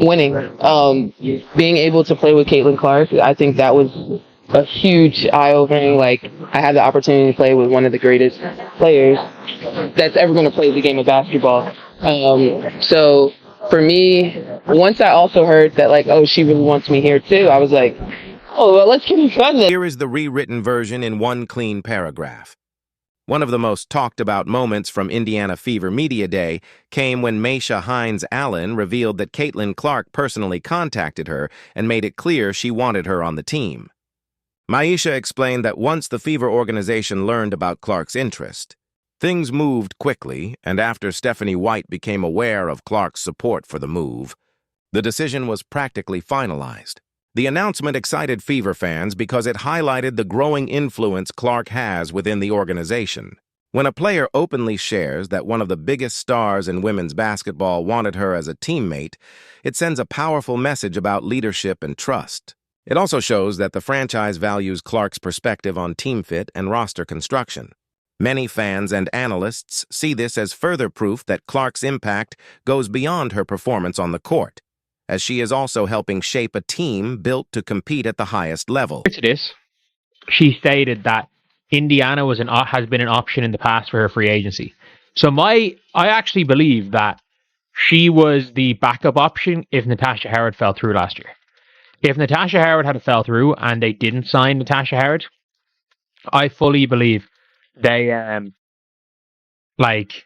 winning. Being able to play with Caitlin Clark, I think that was a huge eye-opening. Like, I had the opportunity to play with one of the greatest players that's ever going to play the game of basketball. So for me, once I also heard that, like, oh, she really wants me here too, I was like, oh, well, let's get in front of it. Here is the rewritten version in one clean paragraph. One of the most talked about moments from Indiana Fever Media Day came when Myisha Hines-Allen revealed that Caitlin Clark personally contacted her and made it clear she wanted her on the team. Myisha explained that once the Fever organization learned about Clark's interest, things moved quickly, and after Stephanie White became aware of Clark's support for the move, the decision was practically finalized. The announcement excited Fever fans because it highlighted the growing influence Clark has within the organization. When a player openly shares that one of the biggest stars in women's basketball wanted her as a teammate, it sends a powerful message about leadership and trust. It also shows that the franchise values Clark's perspective on team fit and roster construction. Many fans and analysts see this as further proof that Clark's impact goes beyond her performance on the court, as she is also helping shape a team built to compete at the highest level. To this, she stated that Indiana has been an option in the past for her free agency. So I actually believe that she was the backup option if Natasha Howard fell through last year. If Natasha Howard had fell through and they didn't sign Natasha Howard, I fully believe they like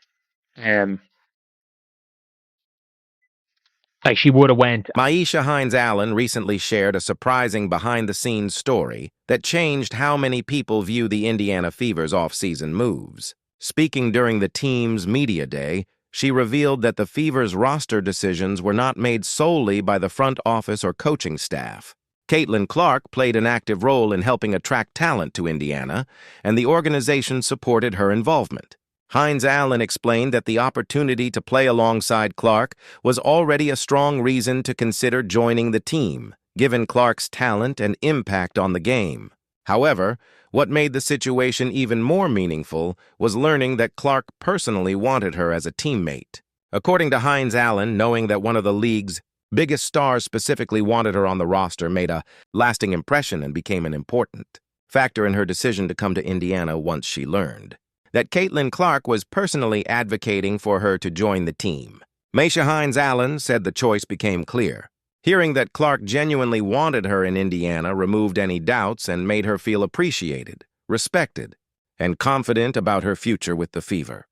she would have went. Myisha Hines-Allen recently shared a surprising behind-the-scenes story that changed how many people view the Indiana Fever's off-season moves. Speaking during the team's media day, she revealed that the Fever's roster decisions were not made solely by the front office or coaching staff. Caitlin Clark played an active role in helping attract talent to Indiana, and the organization supported her involvement. Hines-Allen explained that the opportunity to play alongside Clark was already a strong reason to consider joining the team, given Clark's talent and impact on the game. However, what made the situation even more meaningful was learning that Clark personally wanted her as a teammate. According to Hines-Allen, knowing that one of the league's biggest stars specifically wanted her on the roster made a lasting impression and became an important factor in her decision to come to Indiana once she learned that Caitlin Clark was personally advocating for her to join the team. Myisha Hines-Allen said the choice became clear. Hearing that Clark genuinely wanted her in Indiana removed any doubts and made her feel appreciated, respected, and confident about her future with the Fever.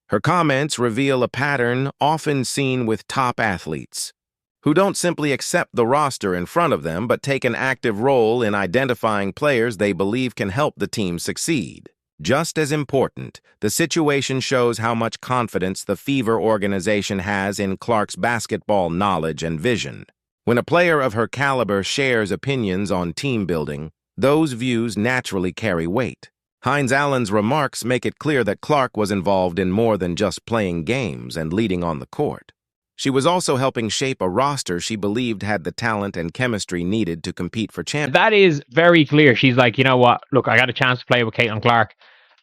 Her comments reveal a pattern often seen with top athletes, who don't simply accept the roster in front of them but take an active role in identifying players they believe can help the team succeed. Just as important, the situation shows how much confidence the Fever organization has in Clark's basketball knowledge and vision. When a player of her caliber shares opinions on team building, those views naturally carry weight. Hines-Allen's remarks make it clear that Clark was involved in more than just playing games and leading on the court. She was also helping shape a roster she believed had the talent and chemistry needed to compete for championships. That is very clear. She's like, you know what? Look, I got a chance to play with Caitlin Clark.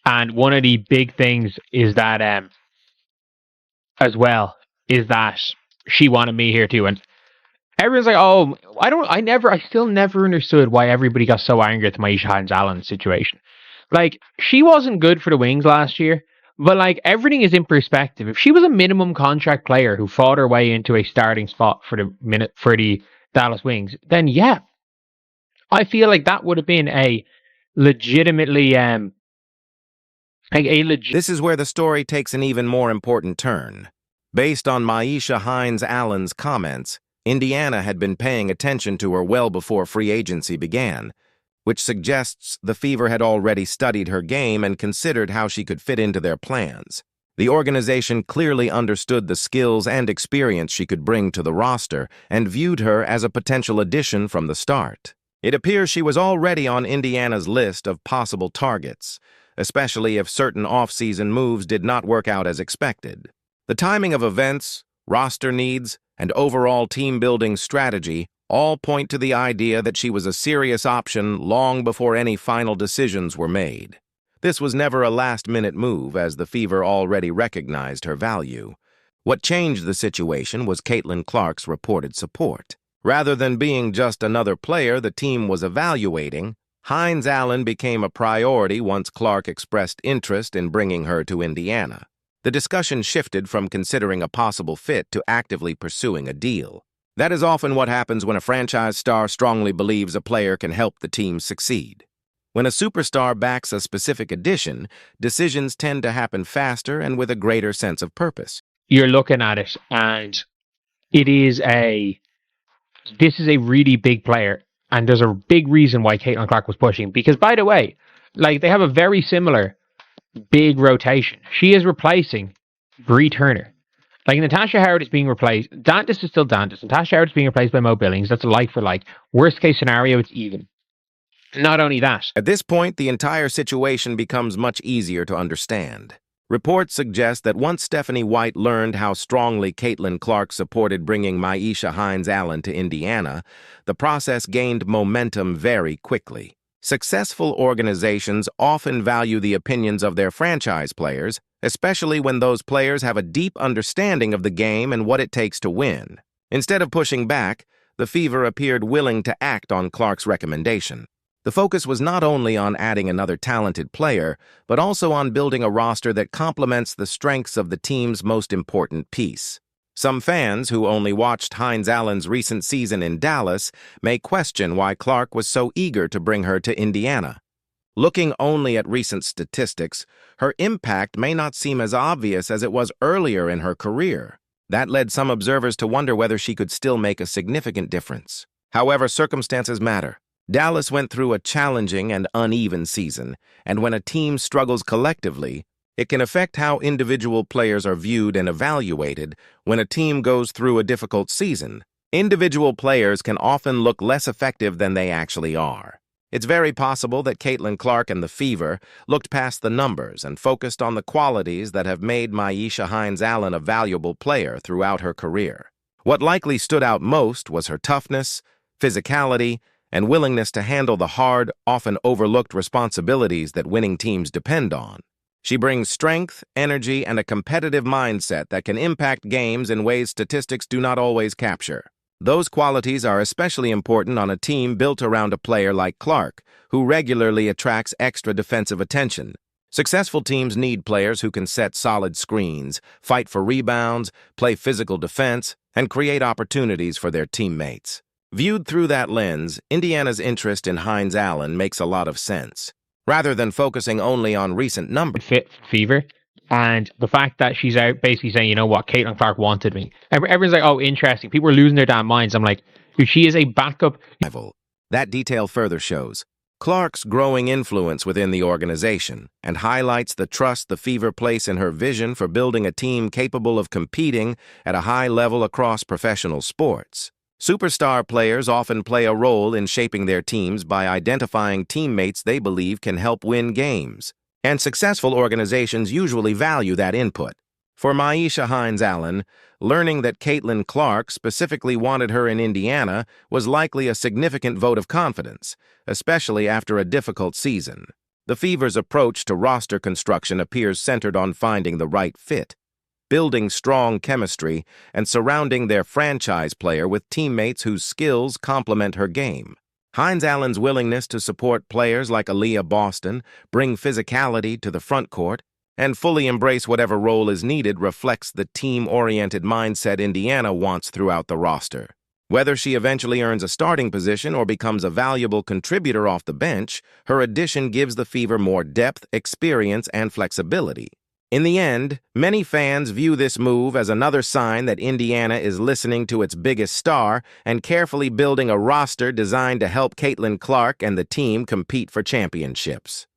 And one of the big things is that, as well, is that she wanted me here too. And everyone's like, oh, I still never understood why everybody got so angry at the Myisha Hines-Allen situation. Like, she wasn't good for the Wings last year. But, like, everything is in perspective. If she was a minimum contract player who fought her way into a starting spot for the Dallas Wings, then yeah, I feel like that would have been a legitimately This is where the story takes an even more important turn. Based on Myisha Hines-Allen's comments, Indiana had been paying attention to her well before free agency began, which suggests the Fever had already studied her game and considered how she could fit into their plans. The organization clearly understood the skills and experience she could bring to the roster and viewed her as a potential addition from the start. It appears she was already on Indiana's list of possible targets, especially if certain off-season moves did not work out as expected. The timing of events, roster needs, and overall team-building strategy all point to the idea that she was a serious option long before any final decisions were made. This was never a last-minute move, as the Fever already recognized her value. What changed the situation was Caitlin Clark's reported support. Rather than being just another player the team was evaluating, Hines-Allen became a priority once Clark expressed interest in bringing her to Indiana. The discussion shifted from considering a possible fit to actively pursuing a deal. That is often what happens when a franchise star strongly believes a player can help the team succeed. When a superstar backs a specific addition, decisions tend to happen faster and with a greater sense of purpose. You're looking at it, and this is a really big player, and there's a big reason why Caitlin Clark was pushing. Because, by the way, like, they have a very similar big rotation. She is replacing Bree Turner. Like, Natasha Howard is being replaced. Dantas is still Dantas. Natasha Howard is being replaced by Mo Billings. That's a like for like. Worst case scenario, it's even. Not only that. At this point, the entire situation becomes much easier to understand. Reports suggest that once Stephanie White learned how strongly Caitlin Clark supported bringing Myisha Hines-Allen to Indiana, the process gained momentum very quickly. Successful organizations often value the opinions of their franchise players, especially when those players have a deep understanding of the game and what it takes to win. Instead of pushing back, the Fever appeared willing to act on Clark's recommendation. The focus was not only on adding another talented player, but also on building a roster that complements the strengths of the team's most important piece. Some fans who only watched Hines-Allen's recent season in Dallas may question why Clark was so eager to bring her to Indiana. Looking only at recent statistics, her impact may not seem as obvious as it was earlier in her career. That led some observers to wonder whether she could still make a significant difference. However, circumstances matter. Dallas went through a challenging and uneven season, and when a team struggles collectively, it can affect how individual players are viewed and evaluated. When a team goes through a difficult season, individual players can often look less effective than they actually are. It's very possible that Caitlin Clark and the Fever looked past the numbers and focused on the qualities that have made Myisha Hines-Allen a valuable player throughout her career. What likely stood out most was her toughness, physicality, and willingness to handle the hard, often overlooked responsibilities that winning teams depend on. She brings strength, energy, and a competitive mindset that can impact games in ways statistics do not always capture. Those qualities are especially important on a team built around a player like Clark, who regularly attracts extra defensive attention. Successful teams need players who can set solid screens, fight for rebounds, play physical defense, and create opportunities for their teammates. Viewed through that lens, Indiana's interest in Hines-Allen makes a lot of sense. Rather than focusing only on recent numbers. Fit Fever, and the fact that she's out basically saying, you know what, Caitlin Clark wanted me. Everyone's like, oh, interesting. People are losing their damn minds. I'm like, if she is a backup. That detail further shows Clark's growing influence within the organization and highlights the trust the Fever place in her vision for building a team capable of competing at a high level across professional sports. Superstar players often play a role in shaping their teams by identifying teammates they believe can help win games, and successful organizations usually value that input. For Myisha Hines-Allen, learning that Caitlin Clark specifically wanted her in Indiana was likely a significant vote of confidence, especially after a difficult season. The Fever's approach to roster construction appears centered on finding the right fit, building strong chemistry, and surrounding their franchise player with teammates whose skills complement her game. Hines-Allen's willingness to support players like Aaliyah Boston, bring physicality to the front court, and fully embrace whatever role is needed reflects the team-oriented mindset Indiana wants throughout the roster. Whether she eventually earns a starting position or becomes a valuable contributor off the bench, her addition gives the Fever more depth, experience, and flexibility. In the end, many fans view this move as another sign that Indiana is listening to its biggest star and carefully building a roster designed to help Caitlin Clark and the team compete for championships.